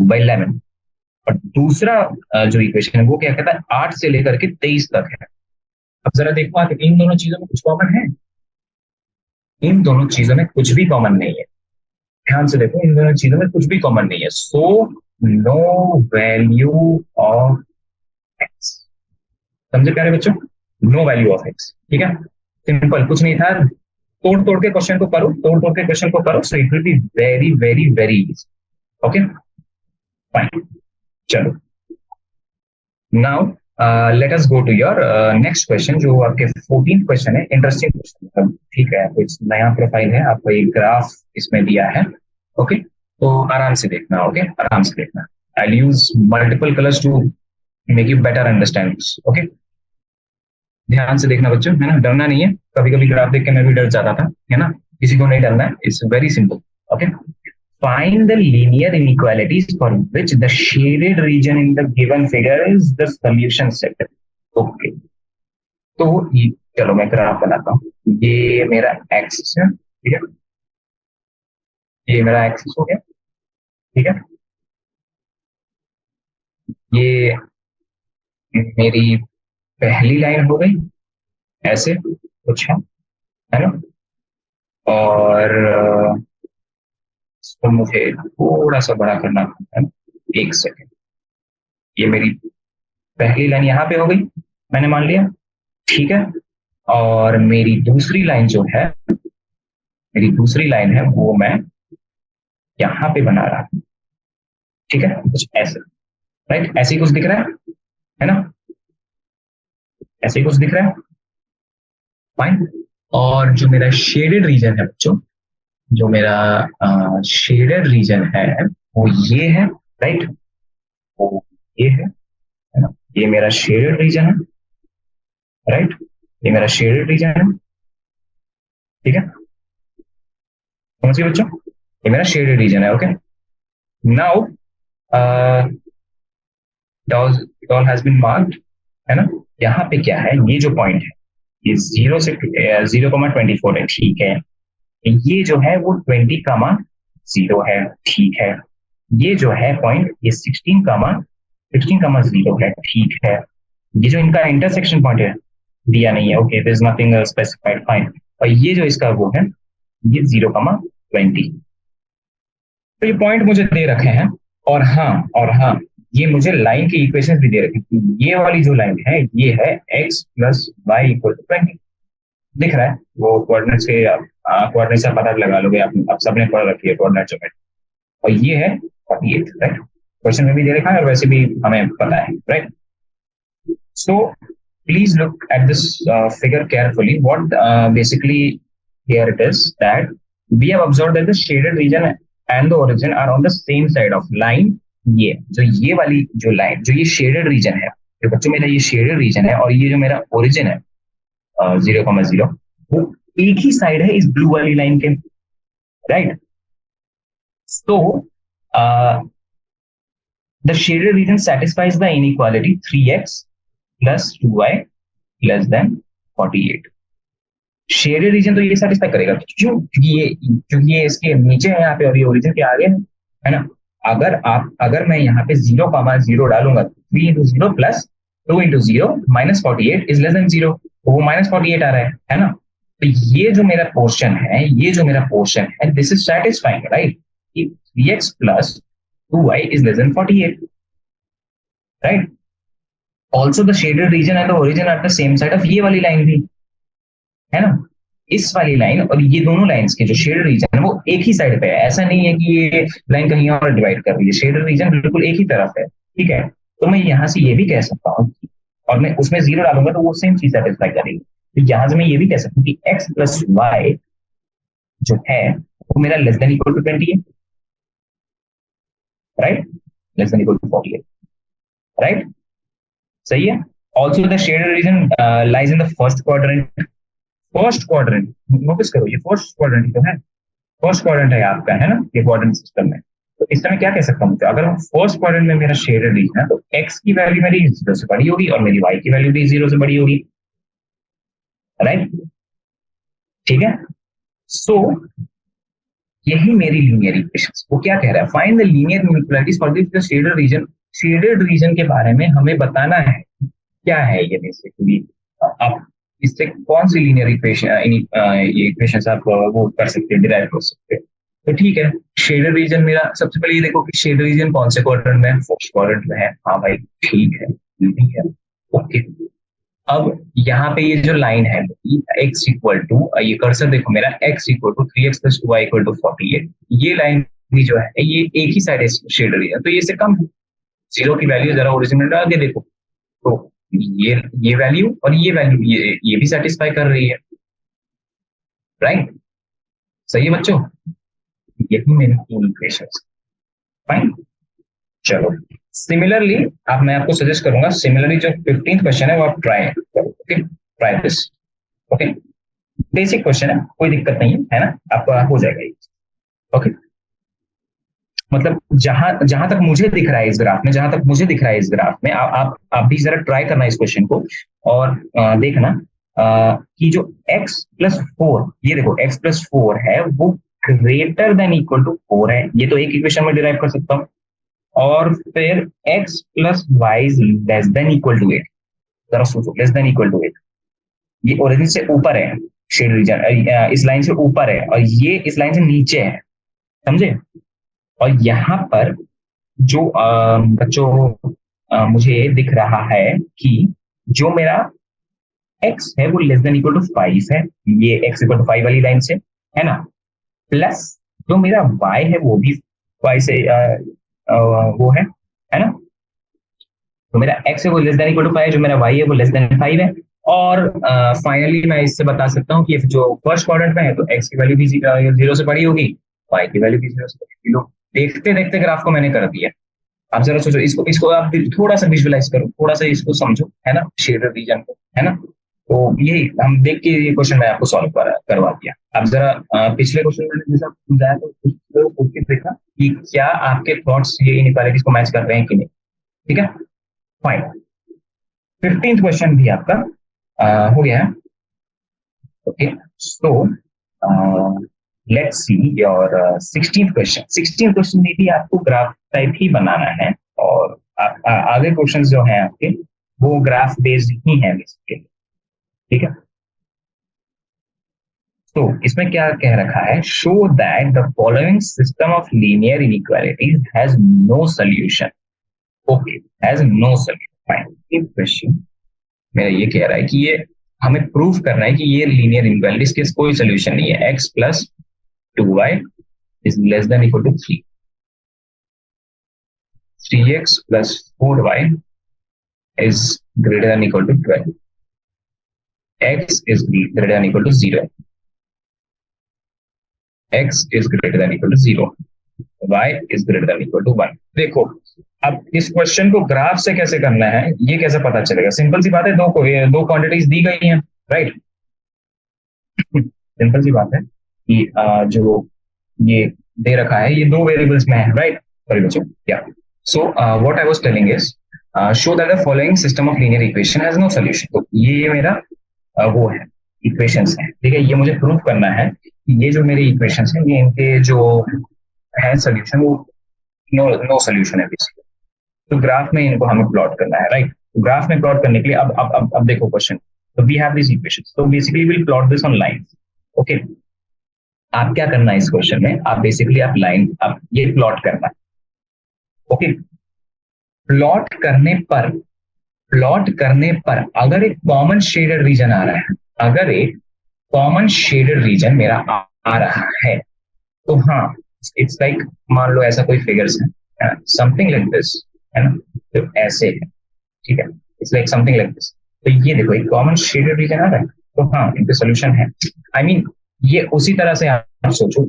बाई 11, और दूसरा जो इक्वेशन है वो क्या कहता है 8 से लेकर के 23 तक है. अब जरा देखो आप, इन दोनों चीजों में कुछ कॉमन है? इन दोनों चीजों में कुछ भी कॉमन नहीं है. ध्यान से देखो, इन दोनों चीजों में कुछ भी कॉमन नहीं है. So no value of X. समझे प्यारे बच्चों? No value of X. ठीक है, सिंपल, कुछ नहीं था. तोड़ तोड़ के क्वेश्चन को करो, तोड़ तोड़ के क्वेश्चन को करो. So it will be very very very easy. Okay fine. चलो, now let us go to your next question, जो आपके 14th क्वेश्चन है. इंटरेस्टिंग क्वेश्चन, ठीक है, कुछ नया प्रोफाइल है, आपको एक ग्राफ इसमें दिया है. ओके, तो आराम से देखना. ओके, आराम से देखना. I use multiple colours to make you better understand. Okay, ध्यान से देखना बच्चों, है ना, डरना नहीं है. कभी कभी ग्राफ देख के मैं भी डर जाता था, है ना, किसी को नहीं डरना है. It's very simple. Okay, find the linear inequalities for which the shaded region in the given figure is the solution set. Okay, तो चलो मैं ग्राफ बनाता हूँ. ये मेरा एक्सिस है, ठीक है, ये मेरा एक्सिस हो गया. ठीक है, ये मेरी पहली लाइन हो गई, ऐसे कुछ है ना. और इसको मुझे थोड़ा सा बड़ा करना है. एक सेकेंड. ये मेरी पहली लाइन यहाँ पे हो गई, मैंने मान लिया. ठीक है, और मेरी दूसरी लाइन जो है, मेरी दूसरी लाइन है वो मैं यहाँ पे बना रहा हूँ. ठीक है, कुछ ऐसे, राइट, ऐसे ही कुछ दिख रहा है ना, ऐसे ही कुछ दिख रहा है. फाइन. और जो मेरा शेडेड रीजन है बच्चों, जो मेरा शेडेड रीजन है वो ये है, राइट, वो ये है ना. ये मेरा शेडेड रीजन है, राइट, ये मेरा शेडेड रीजन है. ठीक है, समझिए बच्चों, ये मेरा शेडेड रीजन है. Okay, now it all has been marked, है ना. यहाँ पे क्या है, ये जो पॉइंट है ये 0 से 0,24 है. ठीक है, ये जो है वो 20,0 है. ठीक है, ये जो है पॉइंट, ये 16,0 है. ठीक है, ये जो इनका इंटरसेक्शन पॉइंट है दिया नहीं है. Okay, there is nothing specified. Fine. और ये जो इसका वो है, ये 0,20. तो ये पॉइंट मुझे दे रखे हैं. और हाँ, ये मुझे लाइन की इक्वेशन भी दे रखी है. ये वाली जो लाइन है ये है x plus y equal to 20. दिख रहा है वो कोऑर्डिनेट्स के, कोऑर्डिनेट से पता लगा लोगे आप सबने पढ़ रखी है कोऑर्डिनेट जो. और ये है 48, राइट. क्वेश्चन में भी दे रखा है और वैसे भी हमें पता है, right. So please look at this figure carefully. What basically here it is that we have observed that the shaded region and the origin are on the same side of line. ये वाली जो line, जो ये shaded region है, जो बच्चों मेरा ये शेडेड रीजन है, और ये जो मेरा ओरिजिन है 0,0, वो एक ही साइड है इस ब्लू वाली लाइन के, right. So the shaded reason satisfies the inequality 3x plus 2y less than 48. Shaded region तो ये सेटिस्फाई करेगा. क्यों? क्योंकि ये इसके नीचे है यहाँ पे और ये ओरिजिन के आगे है ना. अगर मैं यहाँ पे 0,0 डालूंगा, 3 into 0 plus 2 into 0 minus 48 is less than 0. वो माइनस 48 आ रहा है ना. तो ये जो मेरा पोर्शन है, this is satisfying, right. 3x plus 2y is less than 48, right. Also the shaded region and the origin are the same side of ये वाली लाइन भी, है ना. इस वाली लाइन और ये दोनों लाइंस के जो शेडेड रीजन है वो एक ही साइड पे है. ऐसा नहीं है कि ये लाइन कहीं और डिवाइड कर रही है. शेडेड रीजन बिल्कुल एक ही तरफ है. ठीक है, तो मैं यहाँ से ये भी कह सकता हूँ, और मैं उसमें 0 डालूंगा तो वो सेम चीज सेटिस्फाई करेगी. तो यहाँ से मैं ये भी कह सकता हूँ कि x प्लस वाई जो है वो मेरा लेस देन इक्वल टू 20 है, right, less than equal to 48, right. सही है. Also the shaded region lies in the first quadrant. Notice करो, ये फर्स्ट क्वाड्रेंट तो है. फर्स्ट क्वाड्रेंट है आपका, है ना, ये क्वाड्रेंट सिस्टम में। तो इस समय क्या कह सकता हूँ, अगर हम फर्स्ट क्वाड्रेंट में मेरा शेडेड रीजन है तो एक्स की वैल्यू मेरी 0 से बड़ी होगी और मेरी वाई की वैल्यू भी 0 से बड़ी होगी, राइट? ठीक है। सो यही मेरी लीनियर इक्वेशन, वो क्या कह रहा है, find the linear inequalities for the shaded reason. Shaded region के बारे में हमें बताना है क्या है ये बेसिकली। आप इससे कौन सी लीनियर इक्वेशन, ये इक्वेशन आप वो कर सकते हैं, डिराइव कर सकते हैं। तो ठीक है, शेडेड रीजन मेरा, सबसे पहले ये देखो कि शेडेड रीजन कौन से क्वाड्रेंट में है, फर्स्ट क्वाड्रेंट में है। हाँ भाई ठीक है, ठीक है, ओके। अब यहाँ पे ये जो लाइन है x इक्वल टू, ये कर्सर देखो मेरा, x equal to 3x plus 2y equal to 48, ये लाइन भी जो है ये एक ही साइड शेड रीजन, तो ये इससे कम है। जीरो की वैल्यू जरा ओरिजिन में डाल के देखो, तो ये वैल्यू और ये वैल्यू ये भी सेटिस्फाई कर रही है, राइट? सही है बच्चों, यही मेरी तीन इक्वेशन। फाइन, चलो सिमिलरली आप, मैं आपको सजेस्ट करूंगा सिमिलरली जो 15th क्वेश्चन है वो आप ट्राई करो, okay, try this, okay. Basic question है, कोई दिक्कत नहीं है ना, आपका हो जाएगा ये, ओके। मतलब जहां जहां तक मुझे दिख रहा है इस ग्राफ में, जहां तक मुझे दिख रहा है इस ग्राफ में, आप भी जरा ट्राई करना इस क्वेश्चन को और देखना कि जो x+4, ये देखो x+4 है वो ग्रेटर देन इक्वल टू 4 है, ये तो एक इक्वेशन में डिराइव कर सकता हूं। और फिर x+y less than equal to 8, जरा सोचो, लेस देन इक्वल टू 8, ये ओरिजिन से ऊपर है, शेड रीजन इस लाइन से ऊपर है और ये इस लाइन से नीचे है, समझे? और यहाँ पर जो बच्चों मुझे दिख रहा है कि जो मेरा x है वो लेस देन इक्वल टू 5 है, ये x इक्वल टू 5 वाली लाइन से, है ना, प्लस जो मेरा y है वो भी 5 से वो है ना, तो मेरा x है वो लेस देन इक्वल टू 5, जो मेरा y है वो लेस देन 5 है। और फाइनली मैं इससे बता सकता हूँ कि जो फर्स्ट क्वाड्रेंट में है तो x की वैल्यू भी 0 से बड़ी होगी, y की वैल्यू भी 0 से बड़ी होगी। देखते देखते ग्राफ को मैंने कर दिया। आप जरा सोचो, इसको इसको आप थोड़ा सा विजुअलाइज करो, थोड़ा सा इसको समझो, है ना, शेडेड रीजन को, है ना। तो यही हम देख के ये क्वेश्चन मैं आपको सॉल्व करवा दिया। अब जरा पिछले क्वेश्चन में जैसा समझाया तो उसकी देखा कि क्या आपके थॉट्स ये इनइक्वालिटीज को मैच कर रहे हैं कि नहीं, ठीक है, फाइन। 15th क्वेश्चन भी आपका हो गया है, okay. So let's see your 16th question. 16th question में भी आपको ग्राफ टाइप ही बनाना है और आगे क्वेश्चंस जो हैं आपके वो ग्राफ बेस्ड ही हैं बेसिकली, ठीक है। तो इसमें क्या कह रखा है, show that the following system of linear inequalities has no solution, okay, has no solution. Fine, question मेरा ये कह रहा है कि ये हमें प्रूव करना है कि ये लीनियर इनइक्वालिटीज के कोई सॉल्यूशन नहीं है, x plus 2y is less than equal to 3, 3x plus 4y is greater than equal to 12, x is greater than equal to 0, x is greater than equal to 0, y is greater than equal to 1। देखो अब इस question को graph से कैसे करना है ये कैसे पता चलेगा, सिंपल सी बात है, दो क्वांटिटीज दी गई हैं, राइट। सिंपल सी बात है कि जो ये दे रखा है ये दो वेरिएबल्स में है, राइट। सॉरी बच्चों, या so what I was telling is show that the following system of linear equation has no solution. तो ये मेरा वो है, इक्वेशंस हैं, ठीक है। ये मुझे प्रूव करना है कि ये जो मेरी इक्वेशंस हैं ये इनके जो है सॉल्यूशन वो नो सॉल्यूशन है बेसिकली। तो ग्राफ में इनको हमें प्लॉट करना है, राइट। तो ग्राफ में प्लॉट करने के लिए अब देखो क्वेश्चन, तो वी हैव दिस इक्वेशंस, तो basically will plot this on lines, okay. आप क्या करना है इस क्वेश्चन में, आप बेसिकली आप लाइन, आप ये प्लॉट करना है, ओके। प्लॉट करने पर अगर एक कॉमन शेडेड रीजन आ रहा है, अगर एक कॉमन शेडेड रीजन मेरा आ रहा है तो हाँ, इट्स लाइक मान लो ऐसा कोई फिगर्स है, समथिंग लाइक दिस, है ना, तो ऐसे है, ठीक है, it's like something like this. तो ये देखो एक कॉमन शेडेड रीजन आ रहा है तो हाँ इनका सोल्यूशन है। आई मीन ये उसी तरह से आप सोचो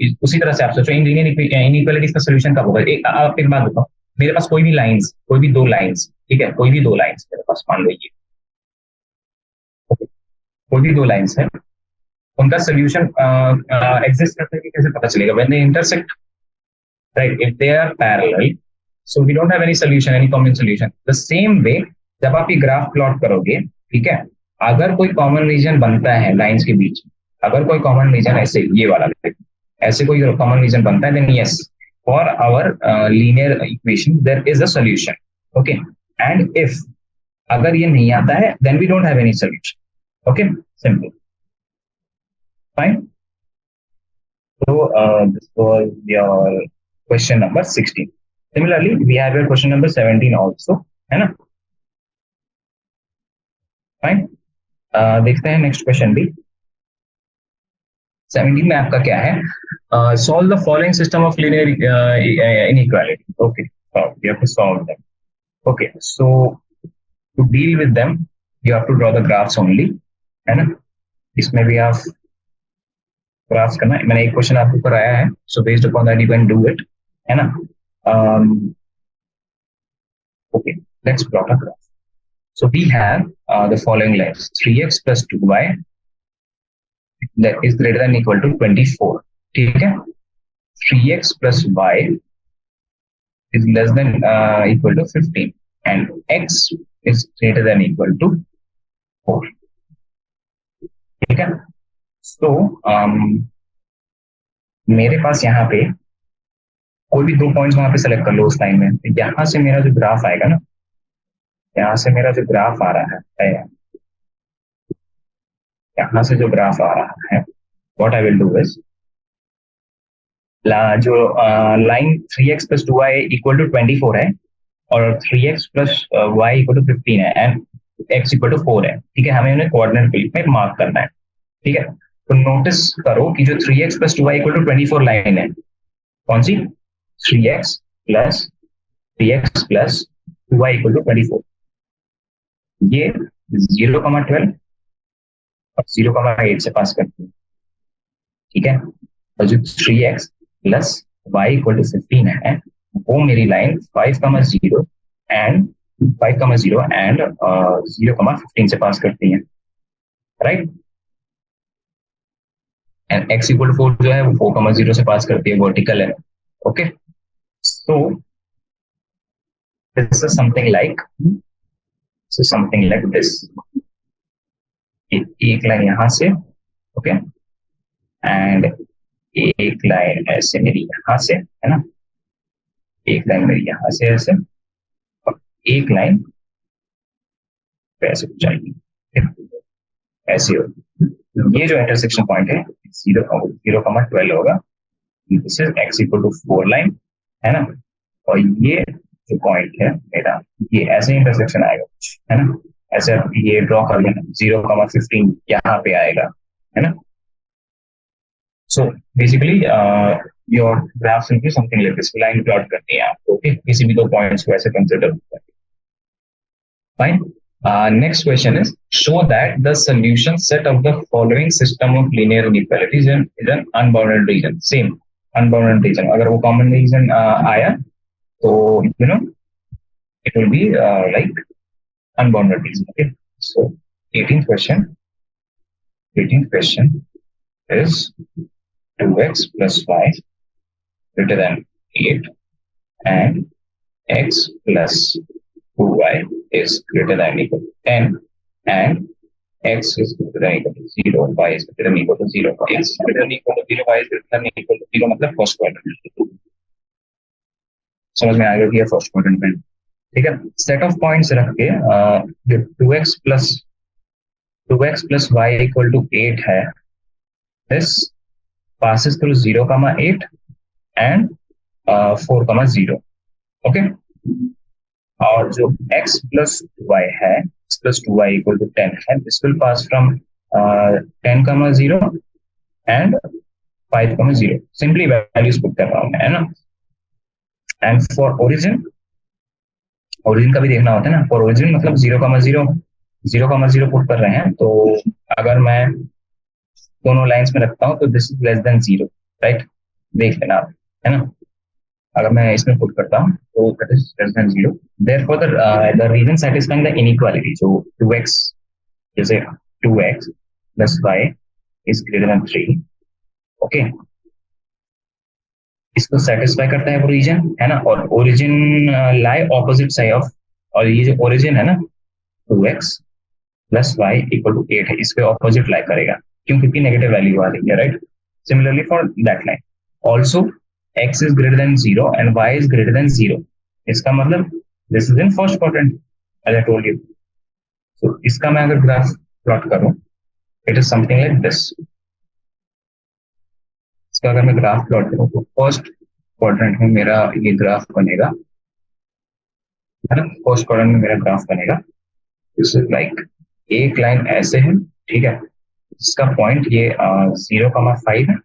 इन लीनियर इनइक्वालिटीज का सोल्यूशन कब होगा। आप एक बात बताओ, मेरे पास कोई भी दो लाइंस, ठीक है, कोई भी दो लाइंस मेरे पास, मान लो ये कोई भी दो लाइंस है उनका सोल्यूशन एग्जिस्ट करता है कि कैसे पता चलेगा? When they intersect, right? If they are parallel, so we don't have any solution, any common solution. The same way जब आप ये ग्राफ प्लॉट करोगे, ठीक है, अगर कोई कॉमन रीजन बनता है लाइंस के बीच, अगर कोई कॉमन रीजन ऐसे ये वाला, ऐसे कोई कॉमन रीजन बनता है, then yes, for our linear equation there is a solution. Okay, and if अगर ये नहीं आता है, then we don't have any solution. Okay, simple, fine. So this was your question number 16. Similarly, we have your question number 17 also, है ना? Fine. देखते हैं next question भी। 17 में आपका क्या है? Solve the following system of linear inequality. Okay, so you have to solve them. Okay, so to deal with them, you have to draw the graphs only, है ना? इसमें भी आप ग्राफ्स करना है। मैंने एक क्वेश्चन आपको कराया है, so based upon that you can do it, है ना? Okay, let's plot a graph. So we have the following lines, 3x plus 2y that is greater than equal to 24, ठीक है? 3x plus y is less than equal to 15 and x is greater than equal to 4, ठीक है? सो मेरे पास यहाँ पे कोई भी दो पॉइंट्स वहां पे सेलेक्ट कर लो उस टाइम में। यहाँ से मेरा जो ग्राफ आएगा ना, यहाँ से मेरा जो ग्राफ आ रहा है, यहाँ से जो ग्राफ आ रहा है, what I will do is, जो line 3x plus 2y equal to 24 है और 3x plus y equal to 15 है एंड x इक्वल टू 4 है, ठीक है? हमें उन्हें कोऑर्डिनेट प्लेन में मार्क करना है, ठीक है? तो नोटिस करो कि जो 3x plus 2y equal to 24 line है, कौन सी? 3x plus 2y equal to 24, ये 0,12 और 0,8 से पास करती है, ठीक है? और जो 3x plus y equal to 15 है, वो मेरी लाइन 5,0 एंड 5,0 एंड 0,15 से पास करती है, right? And x equal to 4 जो है वो 4,0 से पास करती है, वर्टिकल है। Okay, so this is something like this, एक लाइन यहां से, ओके, एंड एक लाइन ऐसे मेरी यहां से, है ना? एक लाइन मेरी यहां से ऐसे, और एक लाइन ऐसे जाएगी, ऐसे होगी। ये जो इंटरसेक्शन पॉइंट है 0,12 होगा, this is x equal to 4 line, है ना? और ये जो पॉइंट है मेरा, ये ऐसे इंटरसेक्शन आएगा कुछ, है ना? ऐसे ये ड्रॉ कर लेना, 0,15 यहाँ पे आएगा, है ना? So basically your graph will be something like this. Line plot करनी है आपको, ओके? किसी भी दो पॉइंट्स को ऐसे कंसिडर करके, fine. Next question is, show that the solution set of the following system of linear inequalities is an unbounded region. Same, unbounded region. अगर वो common region आया, तो you know it will be like unbounded region. Okay. So 18th question is 2x plus y greater than 8 and x plus 2y is greater than equal to 10 and x is greater than equal to 0, y is greater than equal to 0, x is greater than equal to 0, y is greater than equal to 0, मतलब first quadrant. समझ में आ गया कि first quadrant में, ठीक है? Set of points रख के जो 2x plus y equal to 8 है, this passes through 0,8 and 4,0, okay? और जो x plus 2y है, x plus 2y equal to 10 है, this will pass from 10,0 and 5,0. Simply values put कर रहा हूँ मैं, है ना? एंड फॉर ओरिजिन का भी देखना होता है ना। फॉर ओरिजिन मतलब 0,0 पुट कर रहे हैं, तो अगर मैं दोनों लाइंस में रखता हूँ तो this is less than 0, right? देख लेना आप, है ना? अगर मैं इसमें पुट करता हूँ तो that is less than 0। Therefore the region satisfying the inequality, जो 2x, जैसे 2x plus y is greater than 3। Okay, इसको सेटिस्फाई करता है ओरिजिन, है ना, और origin lie opposite side of, और ये जो ओरिजिन है ना 2x plus y equal to 8 है, इसके ऑपोजिट लाई करेगा, क्यों, क्योंकि नेगेटिव वैल्यू आ रही है, right. Similarly for that line also x is greater than 0 and y is greater than 0, इसका मतलब this is in first quadrant as I told you. So इसका मैं अगर ग्राफ प्लॉट करूं, it is something like this. इसका अगर मैं graph plot करूं तो फर्स्ट क्वाड्रेंट में मेरा ये ग्राफ बनेगा, है ना, फर्स्ट क्वाड्रेंट में मेरा ग्राफ बनेगा, दिस इज लाइक एक लाइन ऐसे है, ठीक है, इसका पॉइंट ये 0,5 है,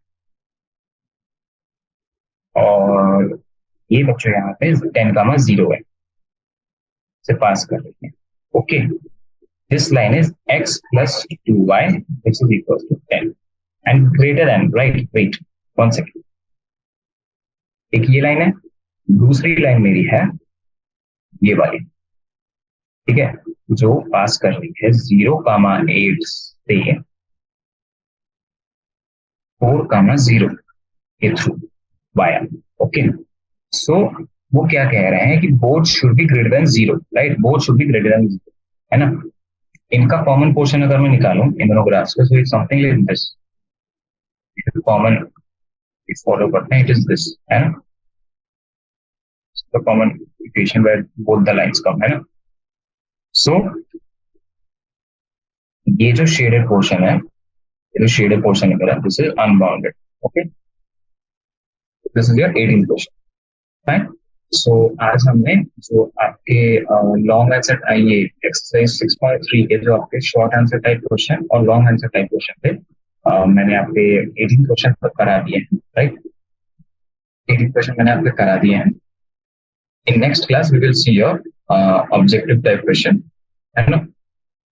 और ये बच्चों यहाँ पे 10,0 है, से पास कर रही है। Okay, this line is x plus 2y which is equal to 10 and greater than, right, wait 1 second, एक ये लाइन है, दूसरी लाइन मेरी है ये वाली, ठीक है, जो पास कर रही है 0,8 से 4,0 के थ्रू वाया। ओके, सो वो क्या कह रहे हैं कि both should be greater than 0, right, both should be greater than 0, है ना। इनका कॉमन पोर्शन अगर मैं निकालूं इन दोनों ग्राफ्स का, so it's something like this, common follow करते हैं, इट इज दिस, है ना, common equation where both the lines come, है ना। सो ये जो शेडेड पोर्शन है, ये जो शेडेड पोर्शन है मेरा, this is unbounded. Okay, this is your 18th question, fine. So आज हमने जो आपके लॉन्ग आंसर, ये एक्सरसाइज 6.3 के जो आपके शॉर्ट आंसर टाइप क्वेश्चन और लॉन्ग आंसर टाइप क्वेश्चन थे, मैंने आपके 18 क्वेश्चन करा दिए हैं, राइट, 18 क्वेश्चन मैंने आपके करा दिए हैं। In next class we will see your objective type question, है ना,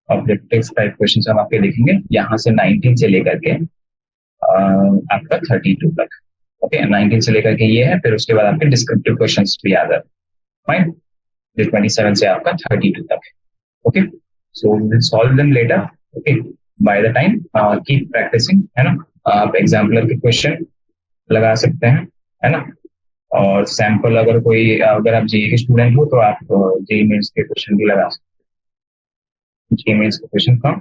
ऑब्जेक्टिव टाइप क्वेश्चन हम आपके देखेंगे यहाँ से 19 से लेकर के आपका 32 तक। ओके, 19 से लेकर के ये है, फिर उसके बाद आपके डिस्क्रिप्टिव क्वेश्चंस भी आ जाते हैं, फाइन, जो 27 से आपका 32 तक है। Okay, so will solve them later. Okay, by the time keep practising, है ना, आप एग्जाम्पलर के क्वेश्चन लगा सकते हैं, है ना, और सैंपल अगर कोई, अगर आप जेईई के स्टूडेंट हो तो आप जेईई मेंस के क्वेश्चन भी लगा सकते हैं, जेईई मेंस के क्वेश्चन फ्रॉम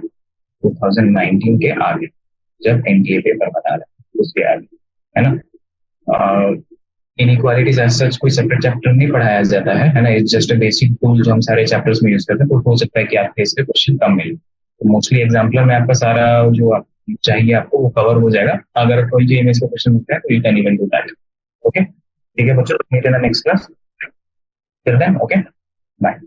2019 के आगे, जब एनडीए पेपर बना रहे हैं उसके आगे, है ना। इनइक्वालिटीज एज सच कोई सेपरेट चैप्टर नहीं पढ़ाया जाता है ना, it's just a basic tool जो हम सारे चैप्टर्स में यूज करते हैं, तो हो सकता है कि आपके इसके क्वेश्चन कम मिले, तो मोस्टली एग्जाम्पलर में आपका सारा जो आप चाहिए आपको वो कवर हो जाएगा। अगर कोई जेईई का क्वेश्चन होता है तो you can even do that. Okay, ठीक है बच्चों, meet in the next class, till then, okay, bye.